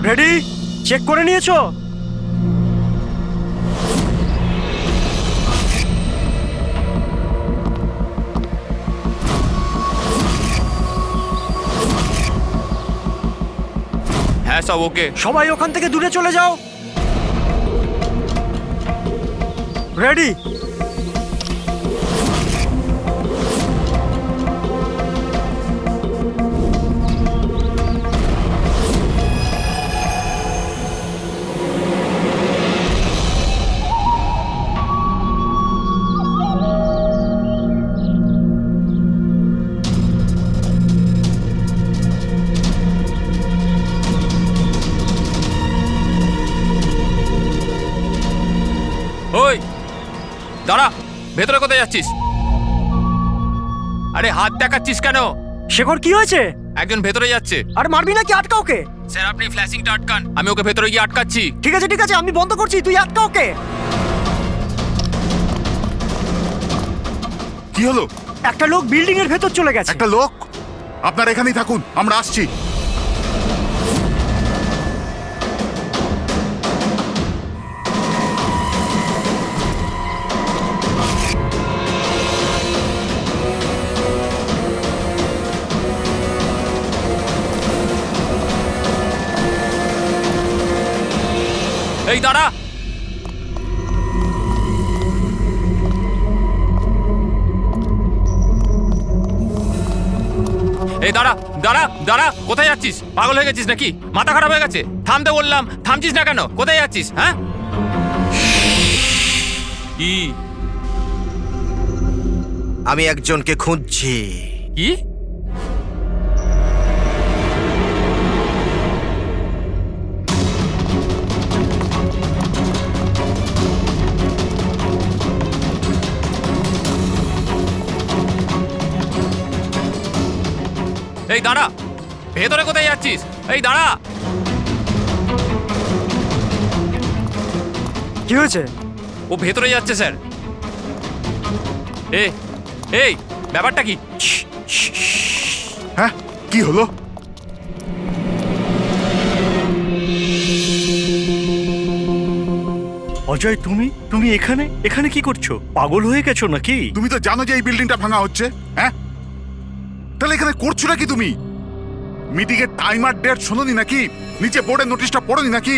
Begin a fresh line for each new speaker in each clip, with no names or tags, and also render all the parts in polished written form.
Ready? Check করে নিয়েছো?
হ্যাঁ সব ওকে।
সবাই ওখান থেকে দূরে চলে যাও। রেডি?
ওই দাঁড়া, ভেতরে কোথায় যাচ্ছিস? আরে হাত দেখাচ্ছিস কেন?
শেখর কি হয়েছে?
একজন ভেতরে যাচ্ছে।
আর মারবি নাকি? আটকা ওকে।
স্যার আপনি ফ্ল্যাশিংটা আটকান, আমি ওকে ভেতরে গিয়ে আটকাচ্ছি।
ঠিক আছে ঠিক আছে, আমি বন্ধ করছি, তুই আটকা ওকে।
কি হলো?
একটা লোক বিল্ডিং এর ভেতর চলে গেছে।
একটা লোক? আপনারা এখানেই থাকুন, আমরা আসছি।
এই দাঁড়া, এই দাঁড়া দাঁড়া দাঁড়া, কোথায় যাচ্ছিস? পাগল হয়ে গেছিস নাকি? মাথা খারাপ হয়ে গেছে? থামতে বললাম, থামছিস না কেন? কোথায় যাচ্ছিস? হ্যাঁ কি?
আমি একজনকে খুঁজছি।
কি? এই দাঁড়া, ভেতরে কোথায় যাচ্ছিস? এই দাঁড়া।
কি হয়েছে?
ও ভেতরে যাচ্ছে স্যার। এই ব্যাপারটা কি?
হ্যাঁ, কি হলো?
অজয়, তুমি এখানে এখানে কি করছো? পাগল হয়ে গেছো নাকি?
তুমি তো জানো যে এই বিল্ডিংটা ভাঙা হচ্ছে। হ্যাঁ, তাহলে এখানে করছো নাকি তুমি? মিটিং এর টাইম আর ডেট শোনোনি নাকি? নিচে বোর্ডের নোটিশটা পড়োনি নাকি?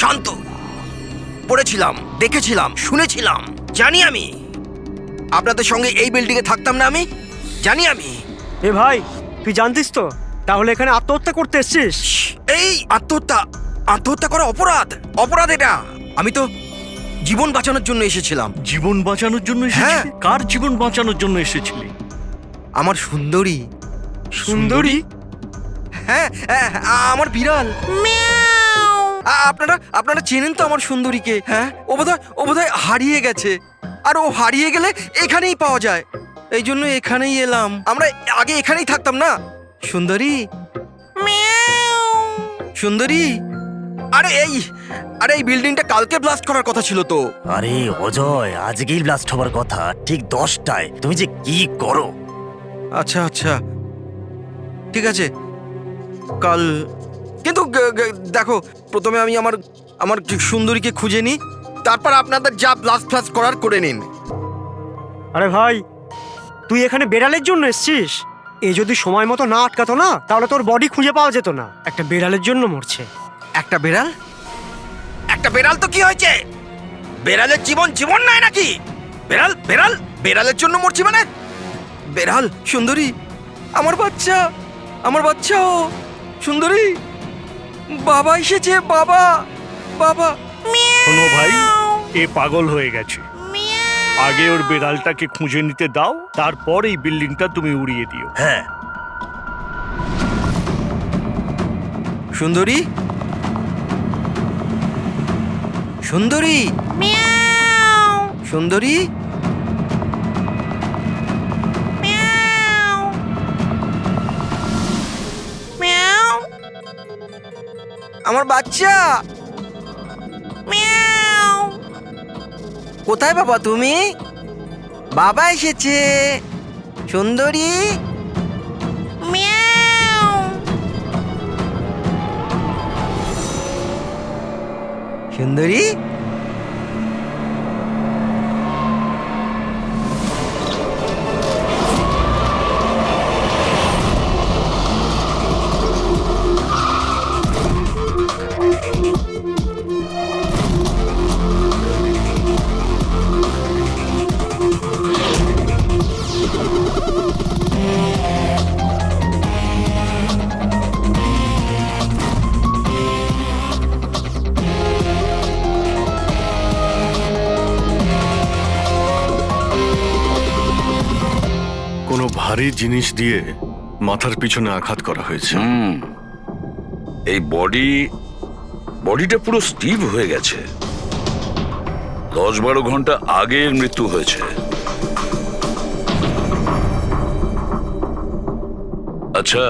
শান্ত। পড়েছিলাম, দেখেছিলাম, শুনেছিলাম। জানি আমি আপনাদের সঙ্গে এই বিল্ডিং এ থাকতাম না। আমি জানি। আমি
এ ভাই, তুই জানতিস তো? তাহলে এখানে আত্মহত্যা করতে এসেছিস?
এই আত্মহত্যা করা অপরাধ। অপরাধ এটা। আমি তো জীবন বাঁচানোর জন্য এসেছিলাম।
জীবন বাঁচানোর জন্য
হ্যাঁ।
এসেছিলি? কার জীবন বাঁচানোর জন্য এসেছিলি?
আমার সুন্দরী।
সুন্দরী?
হ্যাঁ, আমার বিড়াল। আপনারা চেনেন তো আমার সুন্দরীকে? হ্যাঁ, ও বোধহয় হারিয়ে গেছে। আর ও হারিয়ে গেলে এখানেই পাওয়া যায়। এই জন্য এখানেই এলাম। আমরা আগে এখানেই থাকতাম না। সুন্দরী, সুন্দরী। আরে এই বিল্ডিংটা কালকে ব্লাস্ট করার কথা ছিল তো।
আরে অজয়, আজকেই ব্লাস্ট হবার কথা, ঠিক 10টায়। তুমি যে কি করো!
আচ্ছা, ঠিক আছে, কাল। কিন্তু দেখো, প্রথমে আমি আমার সুন্দরীকে খুঁজে নিই, তারপর আপনাদের যা ব্লাস্ট করার করে নিন।
আরে ভাই, তুই এখানে বেড়ালের জন্য এসেছিস? এ যদি সময় মতো না আটকাতো না, তাহলে তোর বডি খুঁজে পাওয়া যেত না। একটা বেড়ালের জন্য মরছে।
একটা বেড়াল তো কি হয়েছে? বেড়ালের জীবন নাই নাকি? বেড়ালের জন্য মরছি মানে? বেড়াল, সুন্দরী, আমার বাচ্চা ও সুন্দরী। বাবা এসেছে, বাবা।
শোনো ভাই, এ পাগল হয়ে গেছে। আগে ওর বেড়ালটাকে খুঁজে নিতে দাও, তারপর এই বিল্ডিংটা তুমি উড়িয়ে দিও।
হ্যাঁ,
সুন্দরী, আমার বাচ্চা। কোথায় বাবা তুমি? বাবা এসেছে। সুন্দরী, সুন্দরী,
কোনো ভারী জিনিস দিয়ে মাথার পিছনে আঘাত করা হয়েছে।
এই বডিটা পুরো স্টিভ হয়ে গেছে। 10-12 ঘন্টা আগে এর মৃত্যু হয়েছে। আচ্ছা,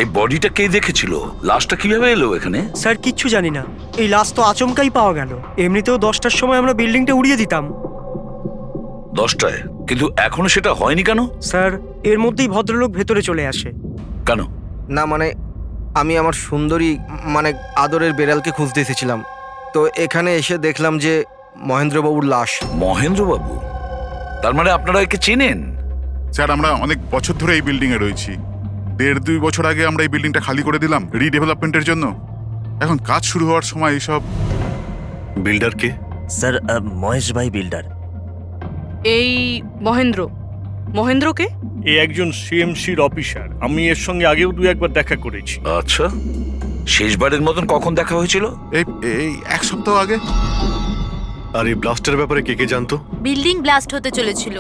এই বডিটা কে দেখেছিল? লাশটা কিভাবে এলো এখানে?
স্যার কিচ্ছু জানি না, এই লাশ তো আচমকাই পাওয়া গেল। এমনিতেও 10টার সময় আমরা বিল্ডিংটা উড়িয়ে দিতাম।
10টায়? কিন্তু এখনো সেটা হয়নি কেন?
স্যার এর মধ্যেই ভদ্রলোক ভেতরে চলে আসে।
কেন?
না মানে আমি আমার সুন্দরী মানে আদরের বেড়ালকে খুঁজতে এসেছিলাম, তো এখানে এসে দেখলাম যে মহেন্দ্রবাবুর লাশ।
মহেন্দ্রবাবু? তার মানে আপনারা একে চেনেন?
স্যার আমরা অনেক বছর ধরে এই বিল্ডিং এ রয়েছি। 1.5-2 বছর আগে আমরা এই বিল্ডিংটা খালি করে দিলাম রিডেভেলপমেন্টের জন্য। এখন কাজ শুরু হওয়ার সময় এইসব।
বিল্ডার কে?
স্যার মহেশ ভাই বিল্ডার।
এই মহেন্দ্রকে?
এ একজন সিএমসির অফিসার, আমি এর সঙ্গে আগেও 2-1বার দেখা করেছি।
আচ্ছা, শেষবারের মতন কখন দেখা হয়েছিল?
এই এই 1 সপ্তাহ আগে।
আর এই ব্লাস্টের ব্যাপারে কে কে জানতো?
বিল্ডিং ব্লাস্ট হতে চলেছিল,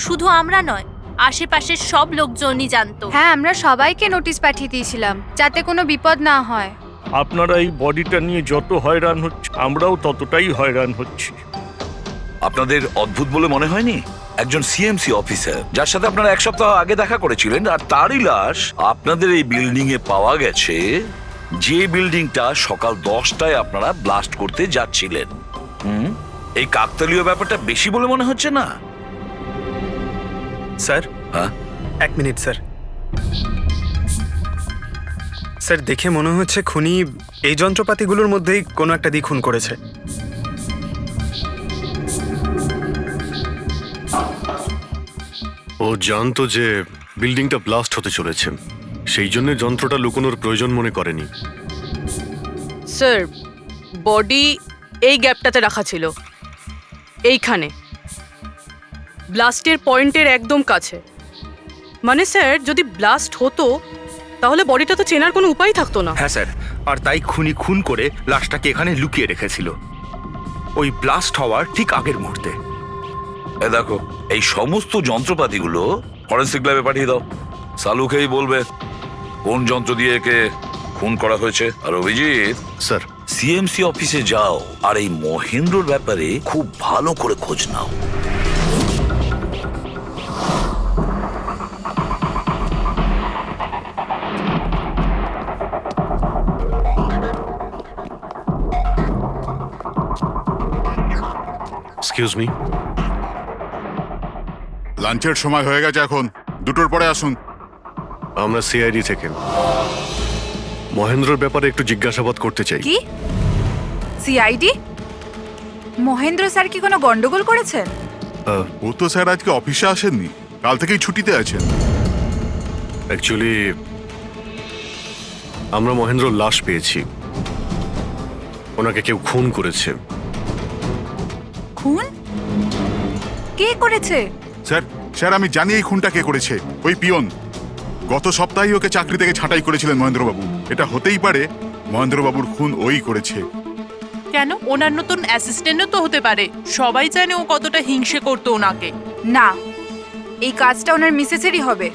শুধু আমরা নয়, আশেপাশের সব লোকজনই জানতো।
হ্যাঁ, আমরা সবাইকে নোটিশ পাঠিয়ে দিয়েছিলাম যাতে কোনো বিপদ না হয়।
আপনারা এই বডিটা নিয়ে যত হয়রান হচ্ছে, আমরাও ততটাই হয়রান হচ্ছি।
আপনাদের অদ্ভুত বলে মনে হয়নি? একজন সিএমসি অফিসার যার সাথে আপনারা 1 সপ্তাহ আগে দেখা করেছিলেন, আর তারই লাশ আপনাদের এই বিল্ডিং এ পাওয়া গেছে, যে বিল্ডিংটা সকাল 10টায় আপনারা ব্লাস্ট করতে যাচ্ছিলেন। এই কাকতালীয় ব্যাপারটা বেশি বলে মনে হচ্ছে না?
স্যার,
হ্যাঁ?
1 মিনিট স্যার। স্যার দেখে মনে হচ্ছে খুনি এই যন্ত্রপাতিগুলোর মধ্যেই কোনো একটা দিয়ে খুন করেছে।
ও জানতো যে বিল্ডিংটা ব্লাস্ট হতে চলেছে, সেই জন্য যন্ত্রটা লুকোনোর প্রয়োজন মনে করেনি।
স্যার, বডি এই গ্যাপটাতে রাখা ছিল, এইখানে ব্লাস্টের পয়েন্টের একদম কাছে। মানে স্যার, যদি ব্লাস্ট হতো তাহলে বডিটা তো চেনার কোনো উপায় থাকতো না।
হ্যাঁ স্যার, আর তাই খুনি খুন করে লাশটাকে এখানে লুকিয়ে রেখেছিল ওই ব্লাস্ট হওয়ার ঠিক আগের মুহূর্তে।
এ দেখো, এই সমস্ত যন্ত্রপাতিগুলো ফরেন্সিক ল্যাবে পাঠিয়ে দাও। সালুকেই বলবে কোন যন্ত্র দিয়ে একে খুন করা হয়েছে। আর অভিজিৎ,
স্যার
সিএমসি অফিসে যাও আর এই মহেন্দ্রর ব্যাপারে খুব ভালো করে খোঁজ নাও।
এক্সকিউজ মি,
লাঞ্চের সময় হয়ে গেছে, এখন 2টোর পরে আসুন।
আমরা সিআইডি থেকে মহেন্দ্রর ব্যাপারে একটু জিজ্ঞাসাবাদ করতে চাই।
কি সিআইডি? মহেন্দ্র স্যার কি কোনো গন্ডগোল করেছেন?
ও তো স্যার আজকে অফিসে আসেননি, কাল থেকেই ছুটিতে আছেন।
অ্যাকচুয়ালি আমরা মহেন্দ্রর লাশ পেয়েছি, ওনাকে কেউ খুন করেছে।
খুন? কে করেছে?
স্যার আমি জানি এই খুনটা কে করেছে। ওই পিয়ন গত সপ্তাহে ওকে চাকরি থেকে ছাঁটাই করেছিলেন মহেন্দ্রবাবু। এটা হতেই পারে মহেন্দ্রবাবুর খুন ওই করেছে।
কেন? ওনার নতুন অ্যাসিস্ট্যান্টও তো হতে পারে, সবাই জানে ও কতটা হিংসে করতো ওনাকে।
না, এই কাজটা ওনার মিসেসেরই হবে।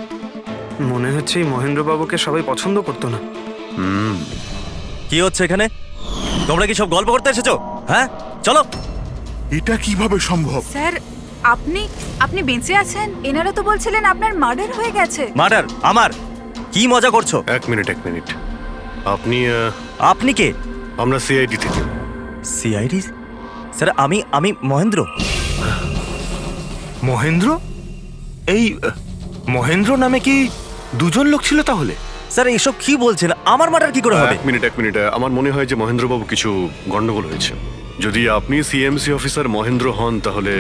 মনে হচ্ছে এই মহেন্দ্রবাবুকে সবাই পছন্দ করতো না।
কি হচ্ছে এখানে? তোমরা কি সব গল্প করতে এসেছো? হ্যাঁ চলো।
এটা কিভাবে সম্ভব?
স্যার আপনি বেঁচে আছেন? এনারা তো বলছিলেন আপনার মার্ডার হয়ে গেছে।
মার্ডার? আমার? কি মজা করছো?
এক মিনিট, আপনি
আপনি কে?
আমরা সিআইডি থেকে।
সিআইডি? স্যার আমি মহেন্দ্র।
মহেন্দ্র? এই মহেন্দ্র নামে কি দুজন লোক ছিল তাহলে?
স্যার এসব কি বলছেন? আমার মার্ডার কি করে হবে?
এক মিনিট আমার মনে হয় যে মহেন্দ্রবাবু কিছু গন্ডগোল হয়েছে। যদি আপনি সিএমসি অফিসার মহেন্দ্র হন তাহলে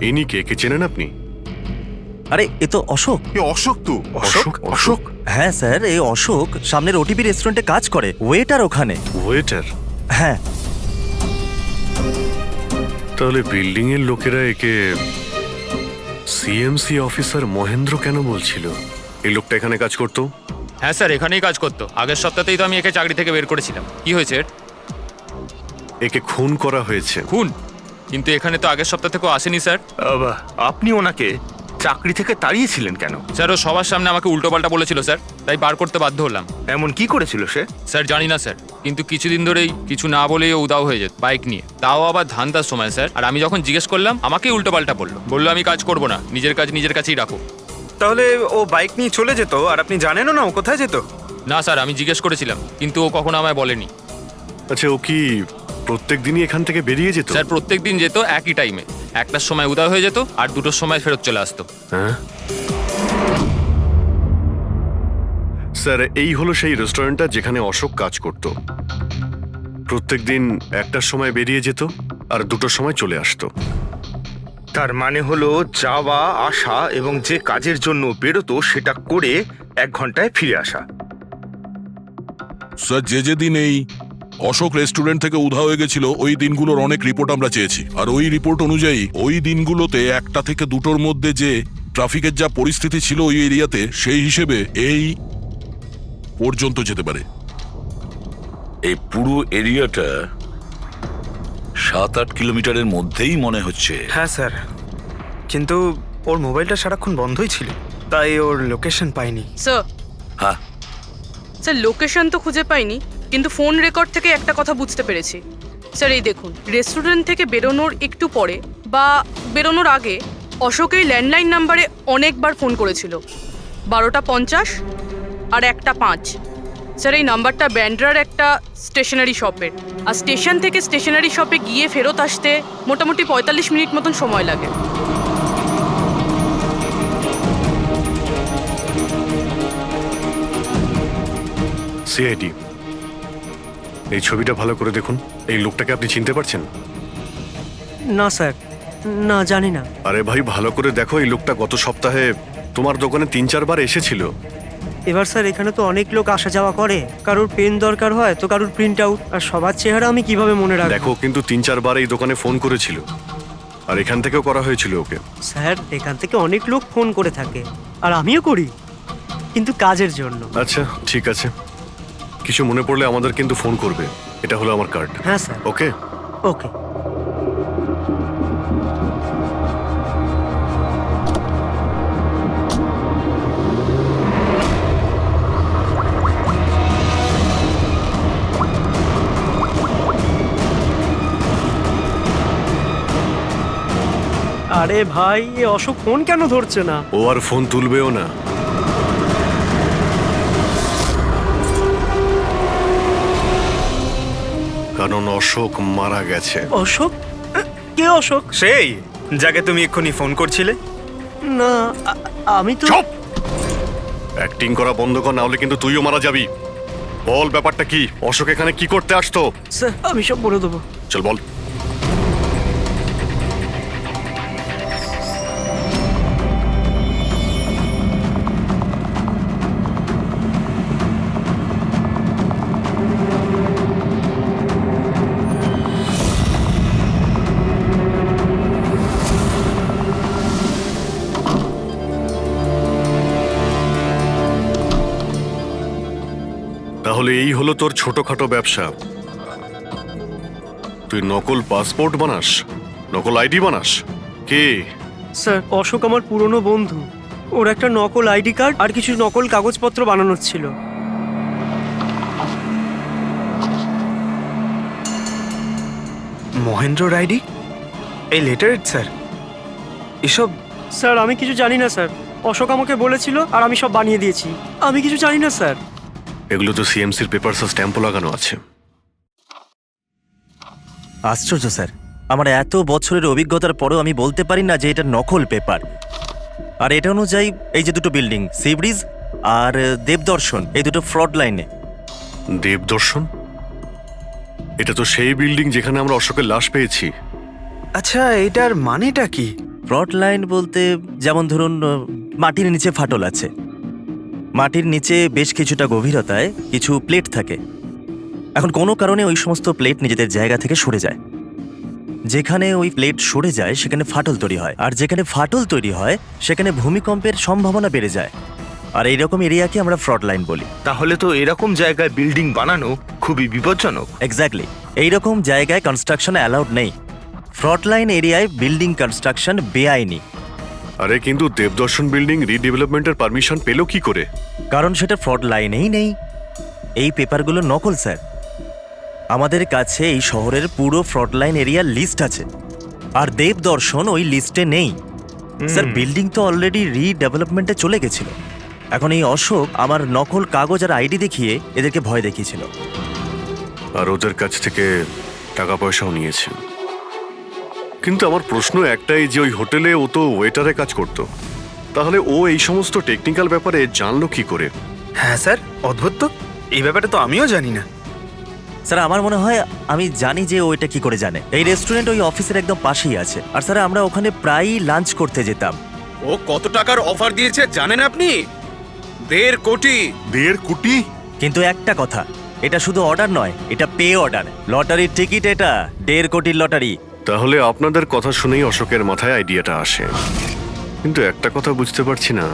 ইনি কে চেনেন আপনি?
আরে এ তো অশোক।
এ অশোক তো। অশোক?
হ্যাঁ স্যার, এই অশোক সামনের ওটিপি রেস্টুরেন্টে কাজ করে, ওয়েটার ওখানে।
ওয়েটার?
হ্যাঁ।
তাহলে বিল্ডিং এর লোকেরা একে সিএমসি অফিসার মহেন্দ্র কেন বলছিল? এই লোকটা এখানে কাজ করতো?
হ্যাঁ স্যার, এখানেই কাজ করতো। আগের সপ্তাহতেই তো আমি একে চাকরি থেকে বের করেছিলাম। কি হয়েছে এর?
একে খুন করা হয়েছে।
খুন? কিন্তু এখানে তো আগের সপ্তাহ থেকেও আসেনি স্যার।
আপনি ওনাকে চাকরি থেকে তাড়িয়েছিলেন কেন?
স্যার ও সবার সামনে আমাকে উল্টোপাল্টা বলেছিল স্যার, তাই বার করতে বাধ্য হলাম।
এমন কি করেছিল সে?
স্যার জানি না স্যার, কিন্তু কিছুদিন ধরেই কিছু না বলেই ও উদাও হয়ে যেত বাইক নিয়ে, তাও আবার ধান্দার সময় স্যার। আর আমি যখন জিজ্ঞেস করলাম আমাকেই উল্টোপাল্টা বললো আমি কাজ করবো না, নিজের কাজ নিজের কাছেই রাখো।
তাহলে ও বাইক নিয়ে চলে যেত আর আপনি জানেনও না ও কোথায় যেত?
না স্যার, আমি জিজ্ঞেস করেছিলাম কিন্তু ও কখনো আমায় বলেনি।
আচ্ছা, ও কি প্রত্যেক দিনই এখান থেকে বেরিয়ে যেত?
স্যার প্রত্যেক দিন যেত একই টাইমে, 1টার সময় উদয় হয়ে যেত আর 2টোর সময় ফেরত চলে আসতো।
হ্যাঁ স্যার, এই হলো সেই রেস্টুরেন্টটা যেখানে অশোক কাজ করত। প্রত্যেকদিন 1টার সময় বেরিয়ে যেত আর 2টোর সময় চলে আসতো।
তার মানে হলো যাওয়া আসা এবং যে কাজের জন্য বেরোতো সেটা করে 1 ঘন্টায় ফিরে আসা।
স্যার, যেদিন এই অশোক রেস্টুরেন্ট থেকে উধাও হয়ে গেছিল ওই দিনগুলোর অনেক রিপোর্ট আমরা চেয়েছি, আর ওই রিপোর্ট অনুযায়ী ওই দিনগুলোতে 1টা থেকে 2টোর মধ্যে যে ট্রাফিকের যা পরিস্থিতি ছিল ওই এরিয়াতে, সেই হিসেবে এই পর্যন্ত যেতে পারে।
এই পুরো এরিয়াটা 7-8 কিলোমিটারের মধ্যেই মনে হচ্ছে।
হ্যাঁ স্যার, কিন্তু ওর মোবাইলটা সারাক্ষণ বন্ধই ছিল, তাই ওর লোকেশন পাইনি।
স্যার,
হ্যাঁ
স্যার লোকেশন তো খুঁজে পাইনি, কিন্তু ফোন রেকর্ড থেকে একটা কথা বুঝতে পেরেছি। স্যার এই দেখুন, রেস্টুরেন্ট থেকে বেরোনোর একটু পরে বা বেরোনোর আগে অশোক এই ল্যান্ডলাইন নাম্বারে অনেকবার ফোন করেছিল, 12টা 50 আর 1টা 5। স্যার এই নাম্বারটা ব্যান্ড্রার একটা স্টেশনারি শপের, আর স্টেশন থেকে স্টেশনারি শপে গিয়ে ফেরত আসতে মোটামুটি 45 মিনিট মতন সময় লাগে।
সিআইডি, এই ছবিটা ভালো করে দেখুন। এই লোকটাকে আপনি চিনতে পারছেন?
না স্যার, না জানি না।
আরে ভাই, ভালো করে দেখো, এই লোকটা গত সপ্তাহে তোমার দোকানে 3-4 বার এসেছিল।
এবার স্যার এখানে তো অনেক লোক আসা যাওয়া করে, কারোর পেন দরকার হয় তো কারোর প্রিন্ট আউট, আর সবার চেহারা আমি কিভাবে মনে রাখবো?
দেখো, কিন্তু 3-4 বার এই দোকানে ফোন করেছিল, আর এখান থেকেও করা হয়েছিল ওকে।
স্যার এখান থেকে অনেক লোক ফোন করে থাকে, আর আমিও করি, কিন্তু কাজের জন্য।
আচ্ছা ঠিক আছে, কিছু মনে পড়লে আমাদের কিন্তু ফোন করবে। এটা হলো আমার কার্ড।
হ্যাঁ স্যার।
ওকে
ওকে। আরে ভাই, এ অশোক ফোন কেন ধরছে না?
ও আর ফোন তুলবেও না। কারণ অশোক মারা গেছে।
অশোক? কে অশোক?
সেই যাকে তুমি এক্ষুনি ফোন করছিলে?
না, আমি তো।
চুপ! অ্যাক্টিং করা বন্ধ কর, না হলে কিন্তু তুইও মারা যাবি। বল ব্যাপারটা কি? অশোক এখানে কি করতে আসতো?
স্যার আমি সব বলে দেবো।
চল বল। তাহলে এই হলো তোর ছোটখাটো ব্যবসা। তুই নকল পাসপোর্ট বানাস, নকল আইডি বানাস। কে?
স্যার অশোক আমার পুরনো বন্ধু, ওর একটা নকল আইডি কার্ড আর কিছু নকল কাগজপত্র বানানোর ছিল।
মহেন্দ্রর আইডি? এই লেটারেট স্যার? এসব?
স্যার আমি কিছু জানি না স্যার, অশোক আমাকে বলেছিল আর আমি সব বানিয়ে দিয়েছি। আমি কিছু জানি না স্যার।
এগুলো তো সিএমসির পেপারস আর স্ট্যাম্পও লাগানো আছে।
আশ্চর্য স্যার, আমার এত বছরের অভিজ্ঞতার পরেও আমি বলতে পারি না যে এটা নকল পেপার। আর এটা অনুযায়ী এই যে দুটো বিল্ডিং সি ব্রিজ আর দেবদর্শন, এই দুটো ফ্রড লাইনে।
দেবদর্শন? এটা তো সেই বিল্ডিং যেখানে আমরা অশোকের লাশ পেয়েছি।
আচ্ছা, এটার মানেটা কি?
ফ্রড লাইন বলতে যেমন ধরুন মাটির নিচে ফাটল আছে, মাটির নিচে বেশ কিছুটা গভীরতায় কিছু প্লেট থাকে। এখন কোনো কারণে ওই সমস্ত প্লেট নিজেদের জায়গা থেকে সরে যায়। যেখানে ওই প্লেট সরে যায় সেখানে ফাটল তৈরি হয়, আর যেখানে ফাটল তৈরি হয় সেখানে ভূমিকম্পের সম্ভাবনা বেড়ে যায়। আর এইরকম এরিয়াকে আমরা ফ্রড লাইন বলি।
তাহলে তো এরকম জায়গায় বিল্ডিং বানানো খুবই বিপজ্জনক।
এক্স্যাক্টলি, এইরকম জায়গায় কনস্ট্রাকশন অ্যালাউড নেই। ফ্রড লাইন এরিয়ায় বিল্ডিং কনস্ট্রাকশন বেআইনি।
আরে কিন্তু দেবদর্শন বিল্ডিং রিডেভেলপমেন্টের পারমিশন পেলো কি করে?
কারণ সেটা ফ্রড লাইনেই নেই। এই পেপারগুলো নকল স্যার। আমাদের কাছে এই শহরের পুরো ফ্রড লাইন এরিয়ার লিস্ট আছে, আর দেবদর্শন ওই লিস্টে নেই। স্যার, বিল্ডিং তো অলরেডি রিডেভেলপমেন্টে চলে গেছিল। এখন এই অশোক আমার নকল কাগজ আর আইডি দেখিয়ে এদেরকে ভয় দেখিয়েছিল।
আর ওদের কাছ থেকে টাকা পয়সাও নিয়েছে। কিন্তু আমার প্রশ্ন একটাই যে ওই হোটেলে ও তো ওয়েটারে কাজ করতো, তাহলে ও এই সমস্ত টেকনিক্যাল ব্যাপারে জানলো কি করে?
হ্যাঁ স্যার, অদ্ভুত তো, এই ব্যাপারে তো আমিও জানি না।
স্যার, আমার মনে হয় আমি জানি যে ও এটা কি করে জানে। এই রেস্টুরেন্ট ওই অফিসের একদম পাশেই আছে, আর স্যার আমরা ওখানে প্রায়ই লাঞ্চ করতে যেতাম।
ও কত টাকার অফার দিয়েছে জানেন আপনি? 1.5 কোটি।
1.5 কোটি?
কিন্তু একটা কথা, এটা শুধু অর্ডার নয়, এটা পে অর্ডার। লটারির টিকিট এটা, 1.5 কোটির লটারি।
তাহলে আপনাদের কথা শুনেই অশোকের মাথায় আইডিয়াটা আসে। কিন্তু একটা কথা বুঝতে পারছি না,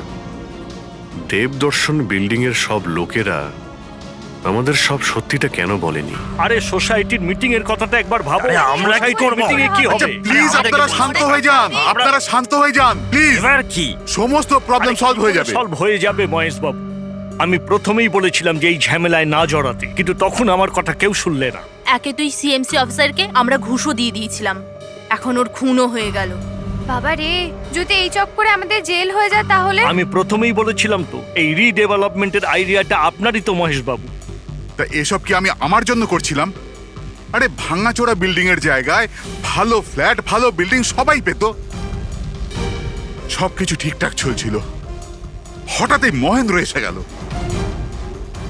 দেবদর্শন বিল্ডিং এর সব লোকেরা আমাদের সব সত্যিটা কেন বলেনি?
আরে সোসাইটির মিটিং এর কথাটা একবার ভাবো।
আরে আমরা কি করব?
মিটিং এ কি
আচ্ছা
হবে?
প্লিজ আপনারা শান্ত হয়ে যান, আপনারা শান্ত হয়ে যান প্লিজ।
এবার কি?
সমস্ত প্রবলেম সলভ হয়ে যাবে।
সলভ হয়ে যাবে মহেশ বাবু। আমি প্রথমেই বলেছিলাম যে এই ঝামেলায় না জড়াতে, কিন্তু তখন আমার কথা কেউ শুনলে না।
একে তুই সিএমসি অফিসারকে আমরা ঘুষও দিয়ে দিয়েছিলাম, এখন ওর খুনও হয়ে গেল।
বাবা রে, যদি এই চক্করে আমাদের জেল হয়ে যায় তাহলে?
আমি প্রথমেই বলেছিলাম তো, এই রিডেভেলপমেন্টের আইডিয়াটা আপনারই তো মহেশ বাবু।
তা এসব কি আমি আমার জন্য করছিলাম? আরে ভাঙাচোরা বিল্ডিং এর জায়গায় ভালো ফ্ল্যাট, ভালো বিল্ডিং সবাই পেত। সবকিছু ঠিকঠাক চলছিল, হঠাৎই মহেন্দ্র এসে গেল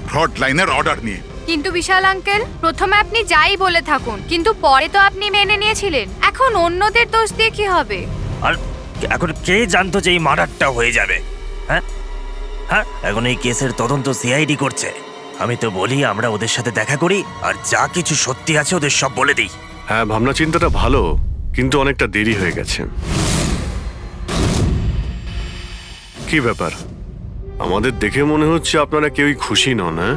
ফ্রড লাইনের অর্ডার নিয়ে।
কিন্তু বিশাল আঙ্কেল, প্রথমে আপনি যাই বলে থাকুন, কিন্তু পরে তো আপনি মেনে নিয়েছিলেন। এখন অন্যদের দোষ দিয়ে কি হবে?
আর এখন কে জানতো যে এই মার্ডারটা হয়ে যাবে? হ্যাঁ হ্যাঁ, এখন এই কেসের তদন্ত সিআইডি করছে। আমি তো বলি আমরা ওদের সাথে দেখা করি, আর যা কিছু সত্যি আছে ওদের সব বলে দিই।
হ্যাঁ, ভাবনা চিন্তাটা ভালো, কিন্তু অনেকটা দেরি হয়ে গেছে। কি ব্যাপার, আমাদের দেখে মনে হচ্ছে আপনারা কেউই খুশি নন। হ্যাঁ,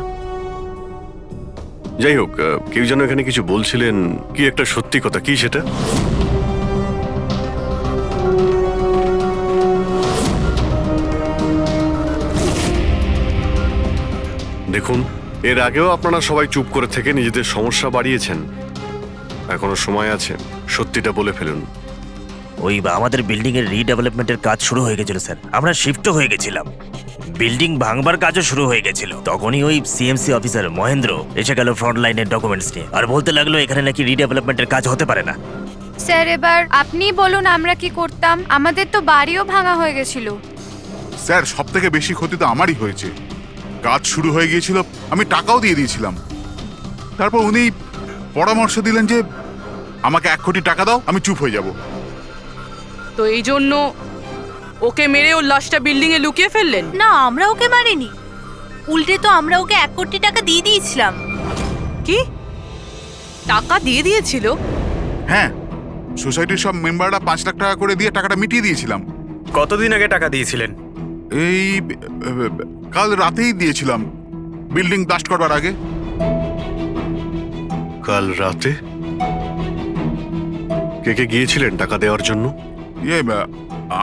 যাই হোক, কেউ যেন এখানে কিছু বলছিলেন, কি একটা সত্যি কথা, কি সেটা? দেখুন, এর আগেও আপনারা সবাই চুপ করে থেকে নিজেদের সমস্যা বাড়িয়েছেন। এখনো সময় আছে, সত্যিটা বলে ফেলুন।
ওই আমাদের বিল্ডিং এর রিডেভেলপমেন্টের কাজ শুরু হয়ে গেছিল স্যার, আমরা শিফটও হয়ে গেছিলাম। বিল্ডিং ভাঙবার কাজও শুরু হয়ে গেছিল। তখনই ওই সিএমসি অফিসার মহেন্দ্র এসে গেল ফ্রন্ট লাইনের ডকুমেন্টস নিয়ে, আর বলতে লাগলো এখানে নাকি রিডেভেলপমেন্টের কাজ হতে পারে না।
স্যার, এবার আপনি বলুন আমরা কি করতাম? আমাদের তো বাড়িও ভাঙা হয়ে গেছিল।
স্যার, সব থেকে বেশি ক্ষতি তো আমারই হয়েছে। কাজ শুরু হয়ে গিয়েছিল, আমি টাকাও দিয়ে দিয়েছিলাম। তারপর উনি পরামর্শ দিলেন যে আমাকে 1 কোটি টাকা দাও, আমি চুপ হয়ে যাব।
তো এই জন্য ওকে মেরে ওর লাশটা বিল্ডিং এ লুকিয়ে ফেললেন?
না, আমরা ওকে মারিনি, উল্টে তো আমরা ওকে 1 কোটি টাকা দিয়ে দিয়েছিলাম।
কি টাকা দিয়ে দিয়েছিল?
হ্যাঁ, সোসাইটির সব মেম্বাররা 5 লাখ টাকা করে দিয়ে টাকাটা মিটিয়ে দিয়েছিলাম।
কতদিন আগে টাকা দিয়েছিলেন?
এই কাল রাতেই দিয়েছিলাম, বিল্ডিং ব্লাস্ট করবার আগে।
কাল রাতে? কে কে গিয়েছিলেন টাকা দেওয়ার জন্য?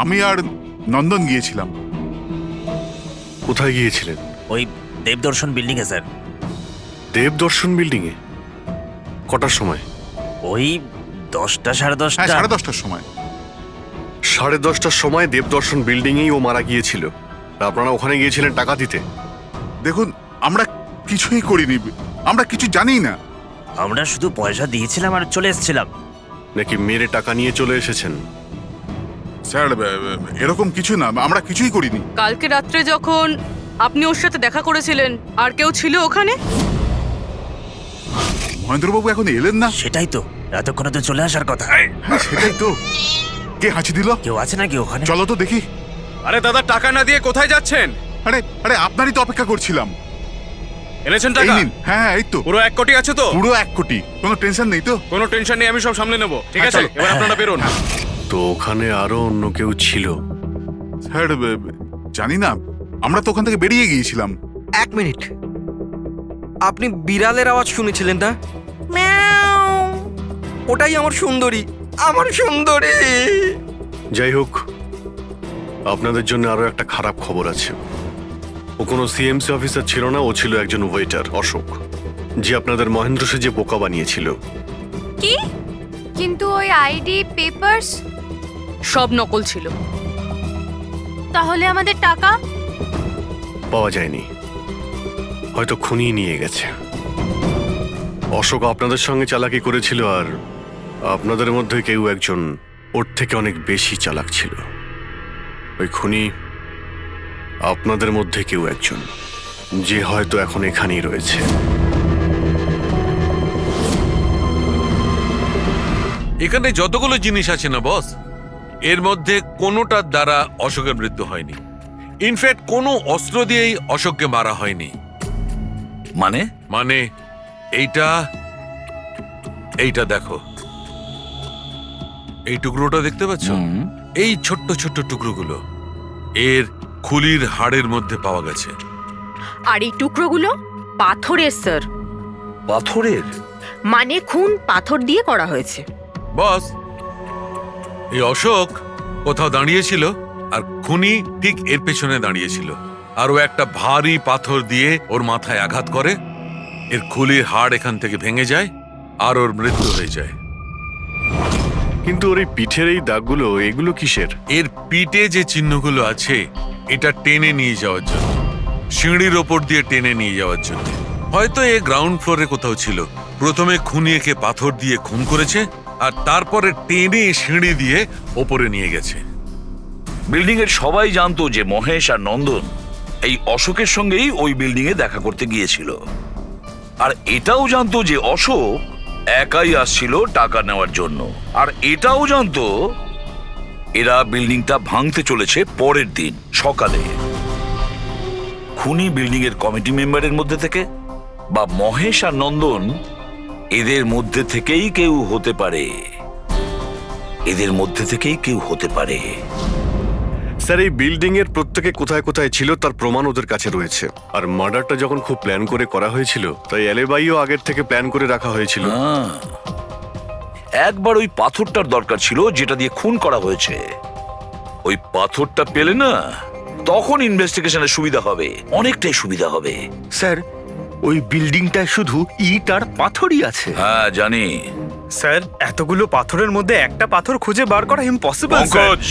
আমি আর নন্দন গিয়েছিলাম।
কোথায় গিয়েছিলেন?
ওই দেবদর্শন বিল্ডিং এ স্যার।
দেবদর্শন বিল্ডিং এ? কটার সময়?
ওই 10টা, সাড়ে 10টা।
হ্যাঁ, 10:30টার সময়।
10:30টার সময় দেবদর্শন বিল্ডিং এই ও মারা গিয়েছিল। আপনারা ওখানে গিয়েছিলেন টাকা দিতে?
দেখুন, আমরা কিছুই করিনি, আমরা কিছু জানি না।
আমরা শুধু পয়সা দিয়েছিলাম আর চলে এসেছিলাম।
নাকি মেরে টাকা নিয়ে চলে এসেছেন?
স্যার এরকম কিছু না, আমরা কিছুই করিনি।
কালকে রাত্রে যখন আপনি ওর সাথে দেখা করেছিলেন আর কেউ ছিল ওখানে?
মহেন্দ্রবাবু এখন এলেন না।
সেটাই তো, এতক্ষণে তো চলে আসার কথা।
হ্যাঁ, সেটাই তো। কে হাঁচি দিল?
কেউ আছে নাকি ওখানে?
চলো তো দেখি।
আরে দাদা, টাকা না দিয়ে কোথায় যাচ্ছেন?
আরে আরে আপনারই তো অপেক্ষা করছিলাম।
এনেছেন
এই
টাকা?
নিন। হ্যাঁ এই তো
পুরো 1 কোটি আছে তো?
পুরো 1 কোটি, কোনো টেনশন নেই তো?
কোনো টেনশন নেই, আমি সব সামলে নেব। ঠিক
হ্যাঁ,
আছে,
চলো।
এবার আপনারা বেরোন।
তো ওখানে আরো অন্য কেউ ছিল?
স্যার জানি না, আমরা তো ওখান থেকে বেরিয়ে গিয়েছিলাম।
1 মিনিট, আপনি বিড়ালের আওয়াজ শুনেছিলেন না? ওটাই আমার সুন্দরী, আমার সুন্দরী।
যাই হোক, আপনাদের জন্য আরো একটা খারাপ খবর আছে। ও কোনো সিএমসি অফিসার ছিল না, ও ছিল একজন ওয়েটার, অশোক, যে আপনাদের মহেন্দ্র সেজে বোকা বানিয়েছিল।
কি?
কিন্তু ওই আইডি পেপারস
সব নকল ছিল।
তাহলে আমাদের টাকা?
পাওয়া যায়নি, হয়তো খুনি নিয়ে গেছে। অশোক আপনাদের সঙ্গে চালাকি করেছিল, আর আপনাদের মধ্যে কেউ একজন ওর থেকে অনেক বেশি চালাক ছিল। ওই খুনি আপনাদের মধ্যে কেউ একজন, যে হয়তো এখন এখানেই রয়েছে।
এখানে যতগুলো জিনিস আছে না বস, এর মধ্যে কোনোটার দ্বারা অশোকের মৃত্যু হয়নি। ইনফ্যাক্ট কোনো অস্ত্র দিয়েই অশোককে মারা হয়নি।
মানে?
মানে এইটা দেখো, এই টুকরোটা দেখতে পাচ্ছ? এই ছোট্ট ছোট্ট টুকরোগুলো এর খুলির হাড়ের মধ্যে পাওয়া গেছে।
আর এই টুকরোগুলো পাথরের স্যার।
পাথরের?
মানে খুন পাথর দিয়ে করা হয়েছে।
বস, এই অশোক কোথাও দাঁড়িয়েছিল আর খুনি ঠিক এর পেছনে দাঁড়িয়েছিল, আর ও একটা ভারী পাথর দিয়ে ওর মাথায় আঘাত করে, এর খুলির হাড় এখান থেকে ভেঙে যায় আর ওর মৃত্যু হয়ে যায়।
কিন্তু ওর এই পিঠের এই দাগগুলো, এগুলো কিসের?
এর পিঠে যে চিহ্নগুলো আছে, এটা টেনে নিয়ে যাওয়ার জন্য, সিঁড়ির ওপর দিয়ে টেনে নিয়ে যাওয়ার জন্য। হয়তো এ গ্রাউন্ড ফ্লোরে কোথাও ছিল। প্রথমে খুনি একে পাথর দিয়ে খুন করেছে, আর তারপরে টেনে সিঁড়ি দিয়ে ওপরে নিয়ে গেছে।
বিল্ডিং এর সবাই জানতো যে মহেশ আর নন্দন এই অশোকের সঙ্গেই ওই বিল্ডিং এ দেখা করতে গিয়েছিল, আর এটাও জানতো যে অশোক একাই আসছিল টাকা নেওয়ার জন্য, আর এটাও জানতো এরা বিল্ডিংটা ভাঙতে চলেছে পরের দিন সকালে। খুনি বিল্ডিং এর কমিটি মেম্বারের মধ্যে থেকে বা মহেশ আর নন্দন, এদের মধ্যে থেকেই কেউ হতে পারে। এদের মধ্যে থেকেই কেউ হতে পারে।
স্যার, এই বিল্ডিং এর প্রত্যেকে কোথায় কোথায় ছিল তার প্রমাণ ওদের কাছে রয়েছে। আর মার্ডারটা যখন খুব প্ল্যান করে করা হয়েছিল, তাই এলেবাইও আগের থেকে প্ল্যান করে রাখা হয়েছিল।
একবার ওই পাথরটার দরকার ছিল যেটা দিয়ে খুন করা হয়েছে। ওই পাথরটা পেলে না, তখন ইনভেস্টিগেশনের সুবিধা হবে, অনেকটাই সুবিধা হবে।
স্যার, ওই বিল্ডিংটায় শুধু ইট আর পাথরই আছে।
হ্যাঁ জানি।
স্যার, এতগুলো পাথরের মধ্যে একটা পাথর খুঁজে বার করা ইম্পসিবল।
পঙ্কজ,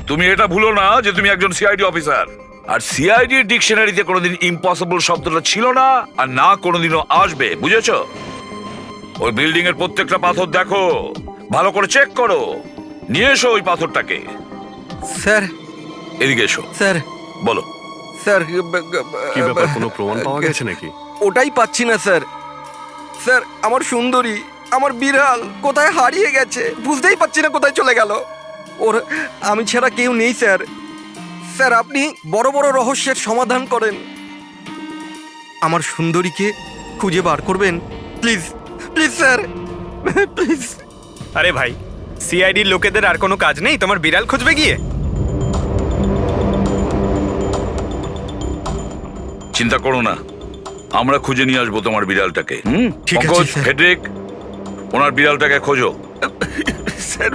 তুমি এটা ভুলো না যে তুমি একজন সিআইডি অফিসার, আর সিআইডি ডিকশনারিতে কোনোদিন ইম্পসিবল শব্দটা ছিল না, আর না কোনোদিনও আসবে, বুঝেছো? ওই বিল্ডিং এর প্রত্যেকটা পাথর দেখো, ভালো করে চেক করো, নিয়ে এসো ওই পাথরটাকে।
স্যার,
এদিকে এসো।
স্যার,
বলো।
স্যার,
কি ব্যাপার, কোনো প্রমাণ পাওয়া গেছে নাকি?
ওটাই পাচ্ছি না স্যার। স্যার, আমার সুন্দরী, আমার বিড়াল কোথায় হারিয়ে গেছে, বুঝতেই পারছি না কোথায় চলে গেল। ওর আমি ছাড়া কেউ নেই স্যার। স্যার, আপনি বড় বড় রহস্যের সমাধান করেন, আমার সুন্দরীকে খুঁজে বার করবেন প্লিজ, প্লিজ স্যার, প্লিজ।
আরে ভাই, সিআইডির লোকেদের আর কোনো কাজ নেই তোমার বিড়াল খুঁজবে গিয়ে?
চিন্তা করো না, আমরা খুঁজে নিয়ে আসবো তোমার বিড়ালটাকে।
ঠিক আছে,
পঙ্কজ,
স্যার।
ফেডরিক, ওনার বিড়ালটাকে খোঁজো।
স্যার,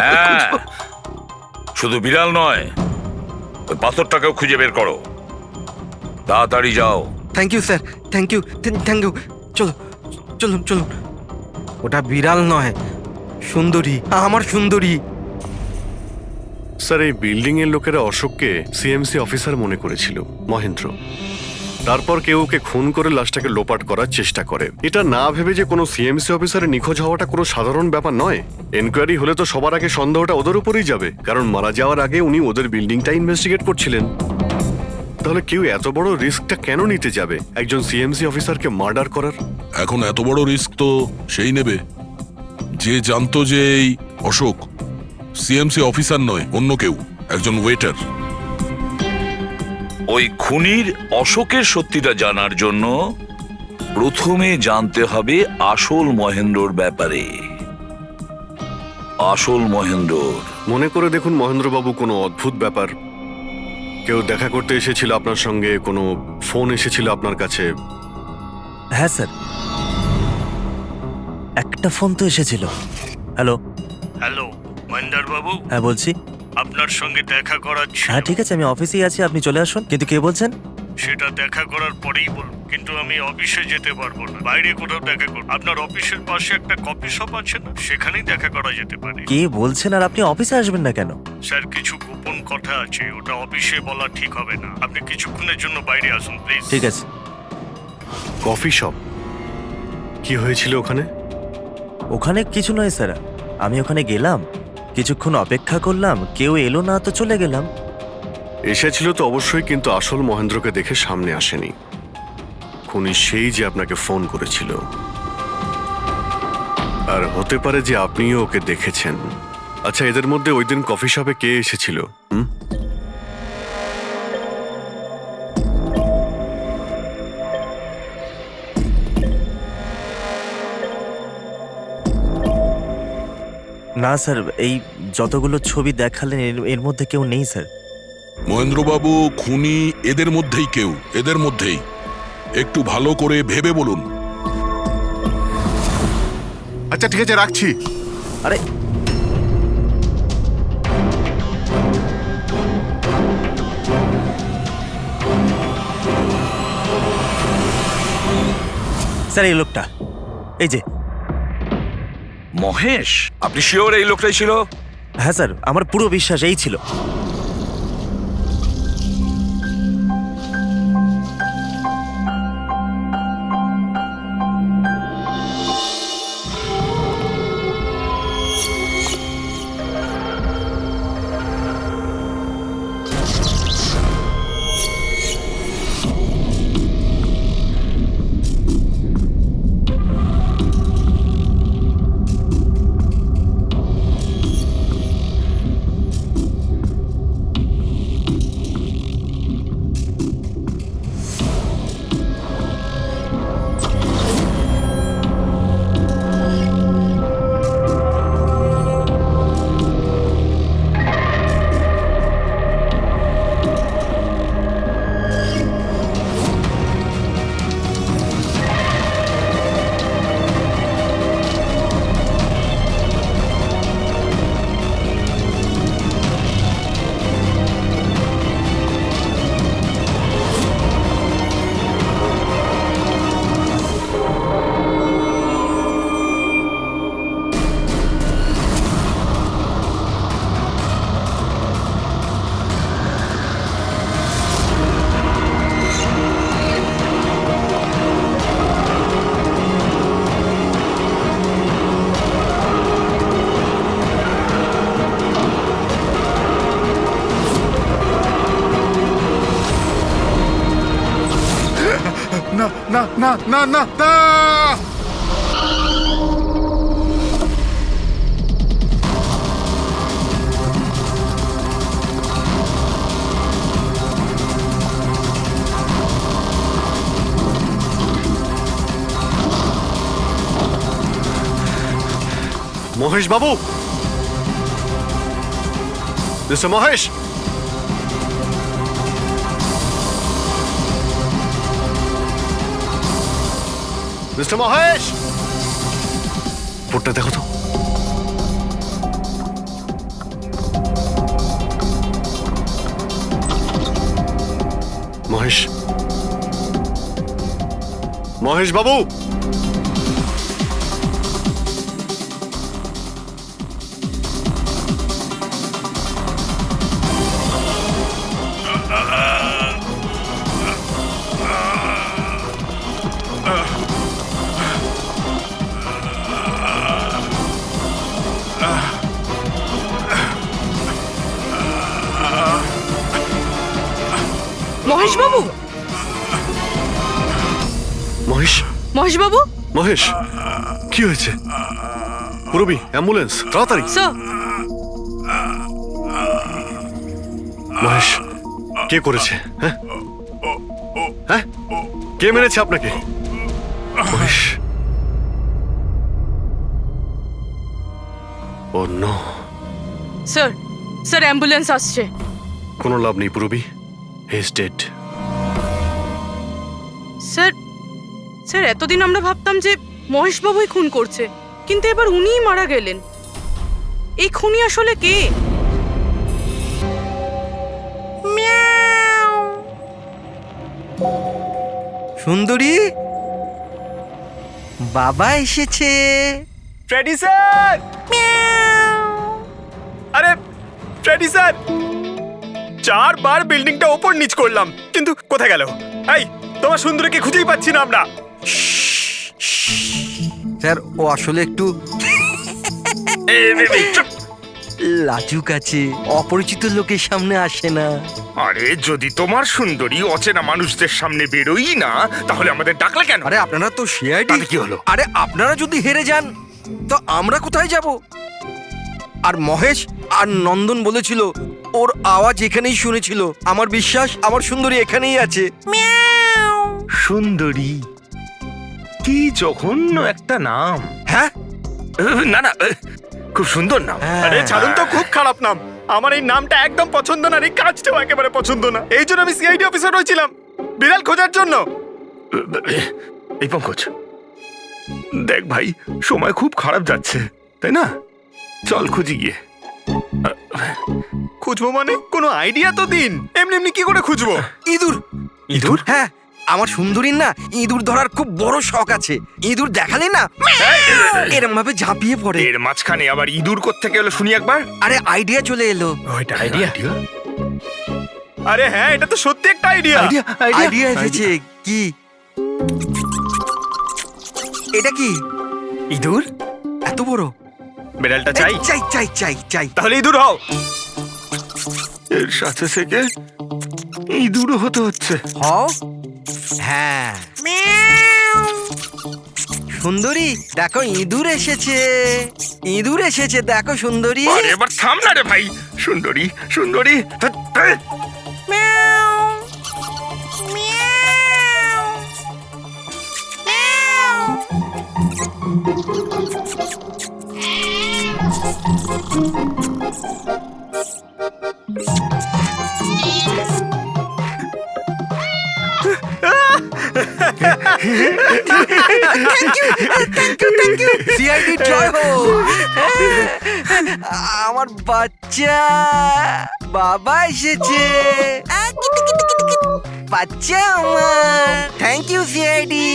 হ্যাঁ, শুধু বিড়াল নয়, ওই পাথরটাকেও খুঁজে বের করো, তাড়াতাড়ি যাও।
Thank you sir, thank you, thank you. চলো, চলুন চলুন। ওটা বিড়াল নয়, সুন্দরী, আমার সুন্দরী।
স্যার, এই বিল্ডিং এর লোকেরা অশোককে সিএমসি অফিসার মনে করেছিল, মহেন্দ্র। তারপর কেউ ওকে খুন করে লাশটাকে লোপাট করার চেষ্টা করে। এটা না ভেবে যে কোনো সিএমসি অফিসারের নিখোঁজ হওয়াটা কোনো সাধারণ ব্যাপার নয়। এনকোয়ারি হলে তো সবার আগে সন্দেহটা ওদের উপরেই যাবে, কারণ মারা যাওয়ার আগে উনি ওদের বিল্ডিংটা ইনভেস্টিগেট করছিলেন। তাহলে কেউ এত বড় রিস্কটা কেন নিতে যাবে একজন সিএমসি অফিসারকে মার্ডার করার?
এখন এত বড় রিস্ক তো সেই নেবে যে জানতো যে এই অশোক সিএমসি অফিসার নয়, অন্য কেউ, একজন ওয়েটার।
ওই খুনির অশোকের সত্যিটা জানার জন্য প্রথমে জানতে হবে আসল মহেন্দ্রর ব্যাপারে। আসল মহেন্দ্র
মনে করে দেখুন মহেন্দ্রবাবু, কোনো অদ্ভুত ব্যাপার, কেউ দেখা করতে এসেছিল আপনার সঙ্গে, কোনো ফোন এসেছিল আপনার কাছে?
হ্যাঁ স্যার, একটা ফোন তো এসেছিল। হ্যালো
হ্যালো মহেন্দ্র বাবু,
হ্যাঁ বলছি।
আপনার সঙ্গে দেখা করার ছিল।
হ্যাঁ ঠিক আছে, আমি অফিসেই আছি, আপনি চলে আসুন। কিন্তু কে বলছেন?
সেটা দেখা করার পরেই বলুন, কিন্তু আমি অফিসে যেতে পারবো না, বাইরে কোথাও দেখা করব। আপনার অফিসের পাশে একটা কফি শপ আছে না, সেখানেই দেখা করা যেতে পারে।
কে বলছেন? আর আপনি অফিসে আসবেন না কেন?
স্যার, কিছু গোপন কথা আছে, ওটা অফিসে বলা ঠিক হবে না। আপনি কিছুক্ষণের জন্য বাইরে আসুন প্লিজ।
ঠিক আছে।
Coffee shop? কি হয়েছিল ওখানে?
ওখানে কিছু নয় স্যার, আমি ওখানে গেলাম, কিছুক্ষণ অপেক্ষা করলাম, কেউ এলো না তো চলে গেলাম।
এসেছিল তো অবশ্যই, কিন্তু আসল মহেন্দ্রকে দেখে সামনে আসেনি। খুনি সেই যে আপনাকে ফোন করেছিল, আর হতে পারে যে আপনিও ওকে দেখেছেন। আচ্ছা, এদের মধ্যে ওই দিন কফি শপে কে এসেছিল?
না স্যার, এই যতগুলো ছবি দেখালেন এর মধ্যে কেউ নেই স্যার।
মহেন্দ্রবাবু, খুনি এদের মধ্যেই কেউ, এদের মধ্যেই। একটু ভালো করে ভেবে বলুন।
আচ্ছা ঠিক আছে, রাখছি।
আরে স্যার, এই লোকটা, এই যে
মহেশ। আপনি শিওর এই লোকটাই ছিল?
হ্যাঁ স্যার, আমার পুরো বিশ্বাস এই ছিল।
না না না না না না!
মহেশ বাবু, মিস্টার মহেশ, মিস্টার মহেশ, ফোনটা দেখো তো। মহেশ, মহেশ বাবু, মহেশ,
মহেশবাবু
মহেশ, কি হয়েছে? পুরবি, অ্যাম্বুলেন্স, তাড়াতাড়ি।
স্যার,
মহেশ, কে করেছে? হ্যাঁ হ্যাঁ, কে মেরেছে আপনাকে? মহেশ, ও নো,
স্যার, স্যার অ্যাম্বুলেন্স আসছে।
কোনো লাভ নেই পুরবি, he is dead.
Sir, sir এতদিন আমরা ভাবতাম যে মহেশবাবুই খুন করছে, কিন্তু এবার উনিই মারা গেলেন। এই খুনি আসলে কে?
সুন্দরী, বাবা এসেছে।
Freddie sir! আরে ফ্রেডি স্যার, 4 বার বিল্ডিংটা ওপর নিচ করলাম, কিন্তু কোথায় গেল? এই, তোমার সুন্দরীকে খুঁজেই পাচ্ছি না আমরা।
স্যার, ও আসলে একটু লাজুক আছে, অপরিচিত লোকের সামনে আসে না।
আরে যদি তোমার সুন্দরী অচেনা মানুষদের সামনে বেরোই না, তাহলে আমাদের ডাকলে কেন?
আরে আপনারা তো সিআইডি।
তাতে কি হলো?
আরে আপনারা যদি হেরে যান তো আমরা কোথায় যাব? আর মহেশ আর নন্দন বলেছিল ওর আওয়াজ এখানেই শুনেছিল। আমার বিশ্বাস আমার সুন্দরী এখানেই আছে।
সুন্দরী, কি জঘন্য একটা নাম।
হ্যাঁ,
না না, খুব সুন্দর নাম।
আরে ছাড়ুন তো, খুব খারাপ নাম। আমার এই নামটা একদম পছন্দ না, এই কাজটাও একেবারে পছন্দ না। এই জন্য আমি সিআইডি অফিসার হয়েছিলাম, বিড়াল খোঁজার জন্য।
এই পঙ্কজ, দেখ ভাই, সময় খুব খারাপ যাচ্ছে, তাই না? চল খুঁজি গিয়ে।
খুঁজবো মানে? কোনো আইডিয়া তো দিন। এমনি এমনি কি করে খুঁজবো?
ইঁদুর।
ইঁদুর?
হ্যাঁ, আমার সুন্দরীর না ইঁদুর ধরার খুব বড় শখ আছে। ইঁদুর দেখালে না এরম ভাবে ঝাঁপিয়ে পড়ে।
এর মাঝখানে আবার ইঁদুর কোত্থেকে এলো শুনি একবার।
আরে আইডিয়া চলে এলো।
ওইটা আইডিয়া? আরে হ্যাঁ, এটা তো সত্যি একটা আইডিয়া।
আইডিয়া এসেছে। কি এটা? কি ইঁদুর এত বড়?
বিড়ালটা চাই?
চাই চাই চাই চাই।
তাহলে ইঁদুর হও।
এর সাথে থেকে ইঁদুরও হতে হচ্ছে।
হও। হ্যাঁ, সুন্দরী দেখো, ইঁদুর এসেছে। ইঁদুর এসেছে, দেখো সুন্দরী।
আরে এবার থাম না রে ভাই। সুন্দরী, সুন্দরী,
সিআইডি জয় হোক। আমার বাচ্চা বাবা এসেছে। বাচ্চা আমার। থ্যাংক ইউ সিআইডি,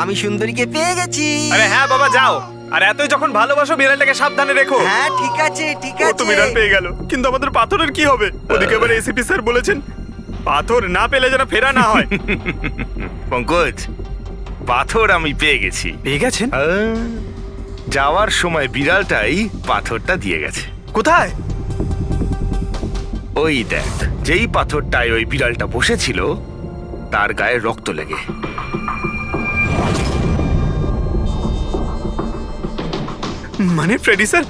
আমি সুন্দরীকে পেয়ে গেছি।
আরে হ্যাঁ বাবা, যাও। আর এতই যখন ভালোবাসো, বিড়ালটাকে সাবধানে রেখো।
হ্যাঁ ঠিক আছে ঠিক
ও তো
আছে।
বিড়াল পেয়ে গেল, কিন্তু আমাদের পাথরের কি হবে? ওদিকে এবার এসিপি স্যার বলেছেন পাথর না পেলে যেন ফেরা না হয়।
পঙ্কজ, পাথর আমি পেয়ে গেছি।
পেয়ে গেছেন?
যাওয়ার সময় বিড়ালটাই পাথরটা দিয়ে গেছে।
কোথায়?
ওই দেখ, যেই পাথরটায় ওই বিড়ালটা বসেছিল তার গায়ে রক্ত লেগে।
মানে ফ্রেডি স্যার,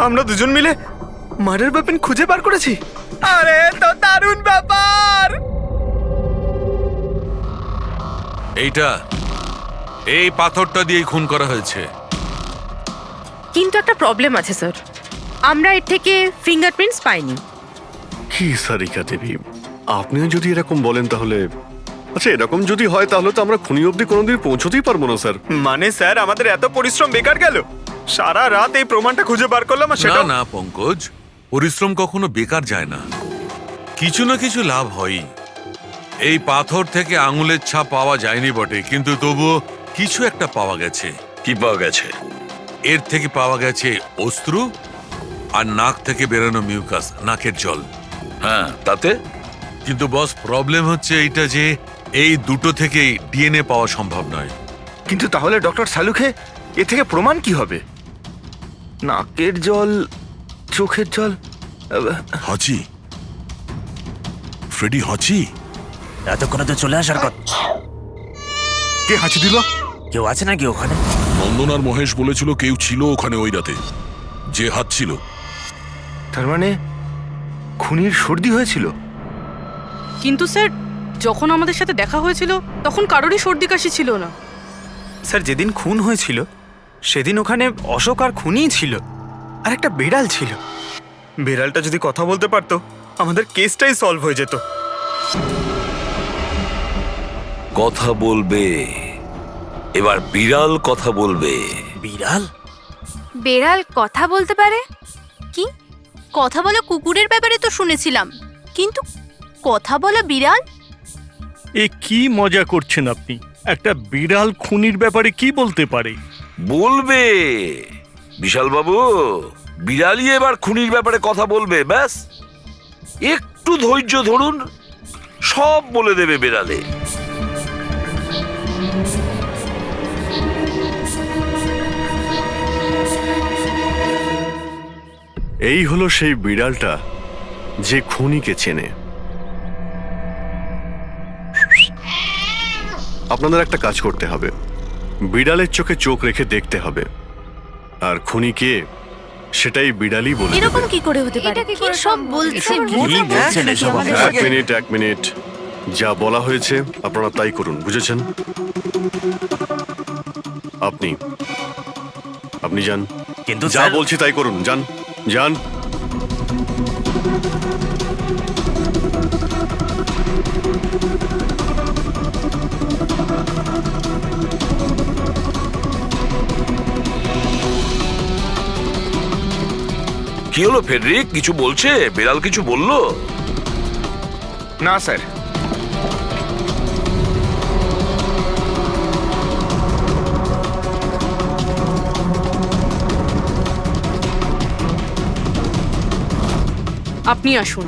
আমরা দুজন মিলে মার্ডার ওয়েপন খুঁজে বার করেছি। আরে তো দারুণ ব্যাপার।
এই পাথরটা দিয়েই খুন করা হয়েছে।
কিন্তু একটা প্রবলেম আছে স্যার, আমরা এর থেকে ফিঙ্গারপ্রিন্টস পাইনি।
কি সারিকা দেবী, আপনিও যদি এরকম বলেন তাহলে আচ্ছা, এরকম যদি হয় তাহলে তো আমরা খুনি অবধি কোনোদিন পৌঁছতেই পারবো না স্যার।
মানে স্যার, আমাদের এত পরিশ্রম বেকার গেল। সারা রাত এই প্রমাণটা খুঁজে বার করলাম, আর
না
সেটা
না পঙ্কজ, পরিশ্রম কখনো বেকার যায় না, কিছু না কিছু লাভ হয়। এই পাথর থেকে আঙুলের ছাপ পাওয়া যায়নি বটে, কিন্তু তবুও কিছু একটা পাওয়া গেছে।
কি পাওয়া গেছে?
এর থেকে পাওয়া গেছে অস্ত্র আর নাক থেকে বেরোনো মিউকাস, নাকের জল।
হ্যাঁ, তাতে?
কিন্তু বস, প্রবলেম হচ্ছে এইটা যে এই দুটো থেকেই ডিএনএ পাওয়া সম্ভব নয়।
কিন্তু তাহলে ডক্টর সালুখে এ থেকে প্রমাণ কি হবে? নাকের জল, চোখের জল।
হাঁচি, ফ্রেডি হাঁচি।
এতক্ষণে তো চলে আসার কথা।
কে হাঁচি দিল?
কেউ আছে নাকি ওখানে?
নন্দন আর মহেশ বলেছিল কেউ ছিল ওখানে ওই রাতে, যে হাত ছিল।
তার মানে খুনির সর্দি হয়েছিল?
কিন্তু স্যার, যখন আমাদের সাথে দেখা হয়েছিল তখন কারোরই সর্দি কাশি ছিল না।
স্যার, যেদিন খুন হয়েছিল সেদিন ওখানে অশোক আর খুনিই ছিল, আর একটা বিড়াল ছিল। বিড়ালটা যদি কথা বলতে পারতো আমাদের কেসটাই সলভ হয়ে যেত।
কথা বলবে, এবার বিড়াল কথা বলবে।
বিড়াল?
বেড়াল কথা বলতে পারে?
কি কথা বলা কুকুরের ব্যাপারে তো শুনেছিলাম, কিন্তু কথা বলা বিড়াল?
এ কি মজা করছেন আপনি? একটা বিড়াল খুনির ব্যাপারে কি বলতে পারে?
বলবে বিশাল বাবু, বিড়ালই এবার খুনির ব্যাপারে কথা বলবে। ব্যাস একটু ধৈর্য ধরুন, সব বলে দেবে বিড়ালে।
এই হলো সেই বিড়ালটা যে খুনিকে চেনে। আপনাদের একটা কাজ করতে হবে, বিড়ালের চোখে চোখ রেখে দেখতে হবে, আর খুনিকে সেটাই বিড়ালই বলে দেবে।
এরকম কি করে হতে পারে? কি সব বলছে?
এক মিনিট, যা বলা হয়েছে আপনারা তাই করুন, বুঝেছেন? আপনি যান,
কিন্তু
যা বলছি তাই করুন, যান যান।
কি হলো ফেডরিক, কিছু বলছে? বিড়াল কিছু বললো?
না স্যার।
আপনি আসুন।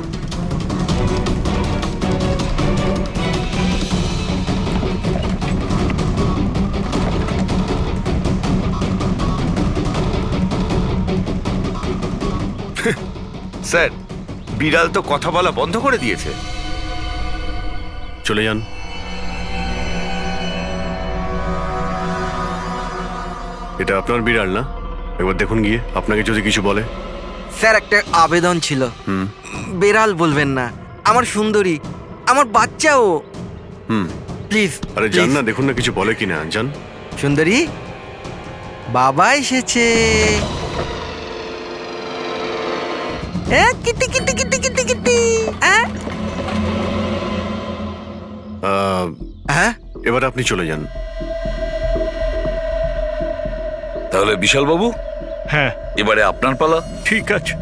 স্যার, বিড়াল তো কথা বলা বন্ধ করে দিয়েছে।
চলে যান। এটা আপনার বিড়াল না? একবার দেখুন গিয়ে, আপনাকে যদি কিছু বলে।
স্যার, একটা আবেদন ছিল।
হুম
বেড়াল বলবেন না, আমার সুন্দরী, আমার বাচ্চাও।
হুম
প্লিজ।
আরে যান না, দেখুন না কিছু বলে কিনা, যান।
সুন্দরী, বাবা এসেছে। Kitty Kitty Kitty Kitty Kitty. হ্যাঁ,
এবার আপনি চলে যান।
তাহলে বিশাল বাবু,
হ্যাঁ
এবারে আপনার পালা।
ঠিক আছে।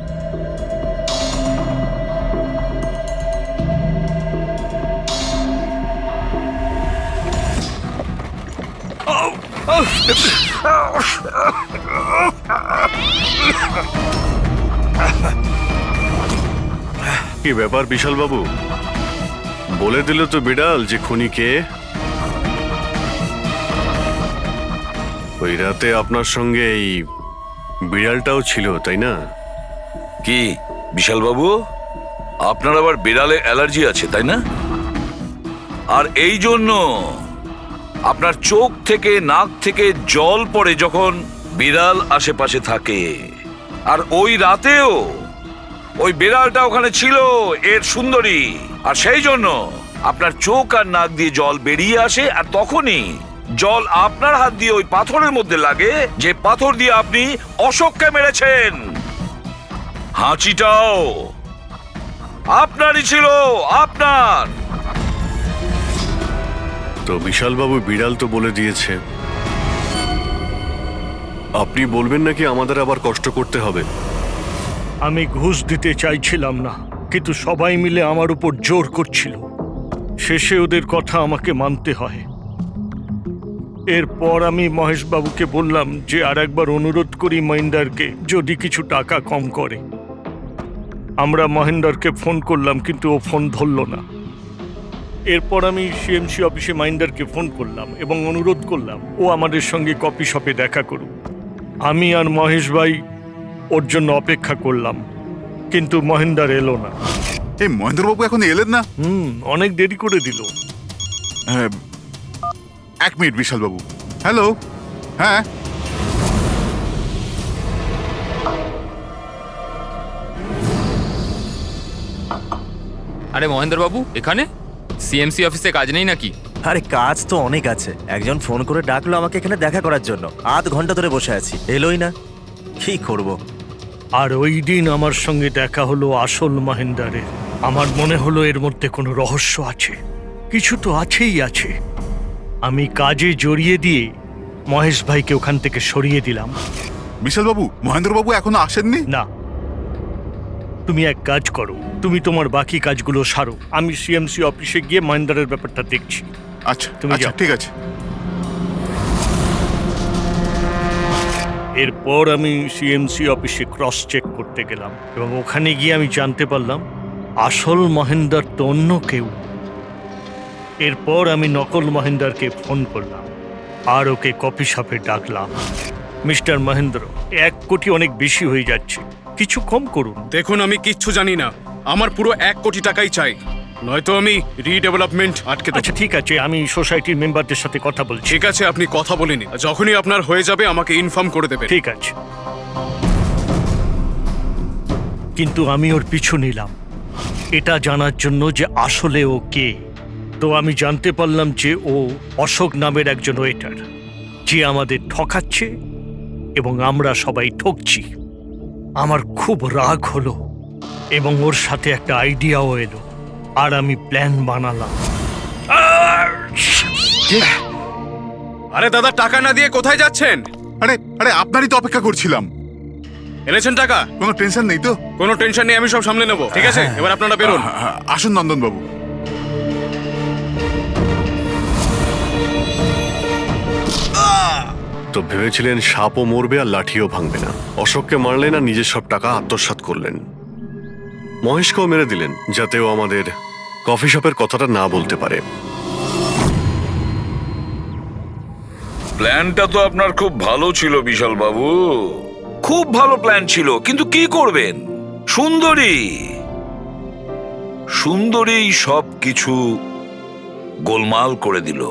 কি ব্যাপার বিশাল বাবু, বলে দিল তো বিড়াল যে খুনি কে? ওই রাতে আপনার সঙ্গে এই বিড়ালটাও ছিল, তাই না?
কি বিশাল বাবু, আপনার আবার বিড়ালে অ্যালার্জি আছে, তাই না? আর এই জন্য আপনার চোখ থেকে নাক থেকে জল পড়ে যখন বিড়াল আশেপাশে থাকে। আর ওই রাতেও ওই বিড়ালটা ওখানে ছিল, এর সুন্দরী, আর সেই জন্য আপনার চোখ আর নাক দিয়ে জল বেরিয়ে আসে, আর তখনই জল আপনার হাত দিয়ে ওই পাথরের মধ্যে লাগে, যে পাথর দিয়ে আপনি অশোককে মেরেছেন। হাঁচিটাও আপনারই ছিল, আপনার।
তো বিশাল বাবু, বিড়াল তো বলে দিয়েছে, আপনি বলবেন নাকি আমাদের আবার কষ্ট করতে হবে?
আমি ঘুষ দিতে চাইছিলাম না, কিন্তু সবাই মিলে আমার উপর জোর করছিল। শেষে ওদের কথা আমাকে মানতে হয়। এরপর আমি মহেশবাবুকে বললাম যে আর একবার অনুরোধ করি মহিন্দারকে, যদি কিছু টাকা কম করে। আমরা মহেন্দারকে ফোন করলাম, কিন্তু ও ফোন ধরল না। এরপর আমি সিএমসি অফিসে মহেন্দারকে ফোন করলাম এবং অনুরোধ করলাম ও আমাদের সঙ্গে কফি শপে দেখা করুক। আমি আর মহেশ ভাই ওর জন্য অপেক্ষা করলাম, কিন্তু মহেন্দার এলো না।
এই মহেন্দ্রবাবু এখন এলেন না?
অনেক দেরি করে দিল।
এক মিনিট বিশালবাবু। হ্যালো, হ্যাঁ
আরে মহেন্দ্র বাবু এখানে সিএমসি অফিসে কাজ নেই নাকি?
আরে কাজ তো অনেক আছে। একজন ফোন করে ডাকলো আমাকে এখানে দেখা করার জন্য। আধ ঘন্টা ধরে বসে আছি, এলোই না। কি করব?
আর ওই দিন আমার সঙ্গে দেখা হলো আসল মহেন্দারের। আমার মনে হলো এর মধ্যে কোনো রহস্য আছে, কিছু তো আছেই আছে। আমি কাজে জড়িয়ে দিয়ে মহেশ ভাইকে ওখান থেকে সরিয়ে দিলাম।
বিশালবাবু, মহেন্দ্রবাবু এখনো আসেননি?
না, তুমি এক কাজ করো, তুমি তোমার বাকি কাজগুলো সারো। আমি সিএমসি অফিসে গিয়ে মহেন্দারের ব্যাপারটা দেখছি।
আচ্ছা
তুমি
আচ্ছা,
যাও।
ঠিক আছে।
এরপর আমি সিএমসি অফিসে ক্রস চেক করতে গেলাম এবং ওখানে গিয়ে আমি জানতে পারলাম আসল মহেন্দার তো অন্য কেউ। এরপর আমি নকল মহেন্দারকে ফোন করলাম আর ওকে কফি শপে ডাকলাম। মিস্টার মহেন্দ্র, 1 কোটি অনেক বেশি হয়ে যাচ্ছে, কিছু কম করুন।
দেখুন, আমি কিচ্ছু জানি না, আমার পুরো 1 কোটি টাকাই চাই, নয়তো আমি রিডেভেলপমেন্ট আটকে দেব।
আচ্ছা ঠিক আছে, আমি সোসাইটির মেম্বারদের সাথে কথা বলছি।
ঠিক আছে, আপনি কথা বলে নিন, যখনই আপনার হয়ে যাবে আমাকে ইনফর্ম করে দেবেন।
ঠিক আছে, কিন্তু আমি ওর পিছু নিলাম এটা জানার জন্য যে আসলে ও কে। তো আমি জানতে পারলাম যে ও অশোক নামের একজন ওয়েটার, যে আমাদের ঠকাচ্ছে এবং আমরা সবাই ঠকছি। আমার খুব রাগ হলো এবং ওর সাথে একটা আইডিয়াও এলো আর আমি প্ল্যান বানালাম।
আরে দাদা, টাকা না দিয়ে কোথায় যাচ্ছেন?
আরে আরে আপনারই তো অপেক্ষা করছিলাম।
এনেছেন টাকা?
কোনো টেনশন নেই তো?
কোনো টেনশন নেই, আমি সব সামলে নেব। ঠিক আছে, এবার আপনারা বেরোন।
আসুন নন্দনবাবু।
তো ভেবেছিলেন সাপও মরবে আর লাঠিও ভাঙবে না। অশোককে মারলেন আর নিজের সব টাকা আত্মসাৎ করলেন। মহেশকেও মেরে দিলেন যাতে ও আমাদের কফি শপের কথাটা না বলতে পারে।
প্ল্যানটা তো আপনার খুব ভালো ছিল বিশাল বাবু, খুব ভালো প্ল্যান ছিল, কিন্তু কি করবেন? সুন্দরী সব কিছু গোলমাল করে দিল।